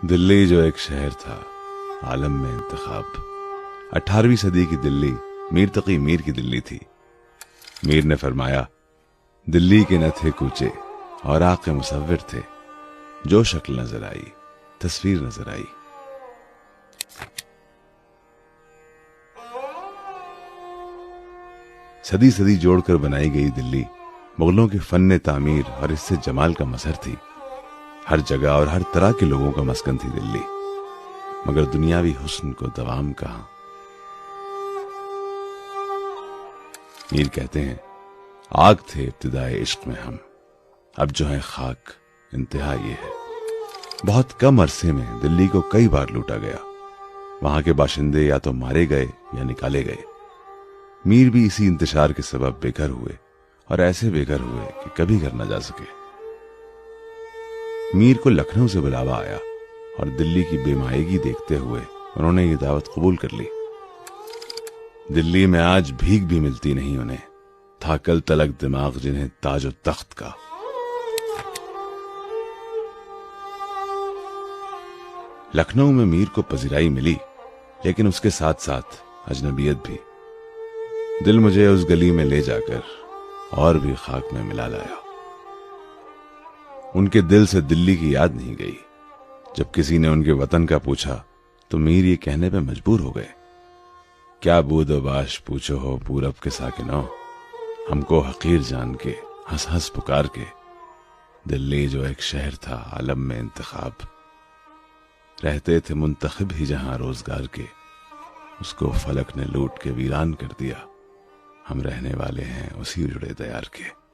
दिल्ली जो एक शहर था, आलम में इंतखाब। 18वीं सदी की दिल्ली मीर तकी मीर की दिल्ली थी। मीर ने फरमाया, दिल्ली के न थे कूचे और आके मुसव्विर थे, जो शक्ल नजर आई तस्वीर नजर आई। सदी सदी जोड़कर बनाई गई दिल्ली मुगलों के फन तामीर और इससे जमाल का मजहर थी। हर जगह और हर तरह के लोगों का मस्कन थी दिल्ली, मगर दुनियावी हुस्न को दवाम कहां। मीर कहते हैं, आग थे इब्तिदाए इश्क में हम, अब जो है खाक इंतहा ये है। बहुत कम अरसे में दिल्ली को कई बार लूटा गया। वहां के बाशिंदे या तो मारे गए या निकाले गए। मीर भी इसी इंतशार के सबब बेघर हुए, और ऐसे बेघर हुए कि कभी घर न जा सके। मीर को लखनऊ से बुलावा आया और दिल्ली की बेमायगी देखते हुए उन्होंने ये दावत कबूल कर ली। दिल्ली में आज भीख भी मिलती नहीं उन्हें, था कल तलक दिमाग जिन्हें ताजो तख्त का। लखनऊ में मीर को पजीराई मिली, लेकिन उसके साथ साथ अजनबियत भी। दिल मुझे उस गली में ले जाकर और भी खाक में मिला लाया। उनके दिल से दिल्ली की याद नहीं गई। जब किसी ने उनके वतन का पूछा तो मीर ये कहने पे मजबूर हो गए, क्या बूदोबाश पूछो हो पूरब के साकिनो, हमको हकीर जान के हंस हंस पुकार के। दिल्ली जो एक शहर था आलम में इंतखाब, रहते थे मुंतखब ही जहां रोजगार के, उसको फलक ने लूट के वीरान कर दिया। हम रहने वाले हैं उसी जुड़े दयार के।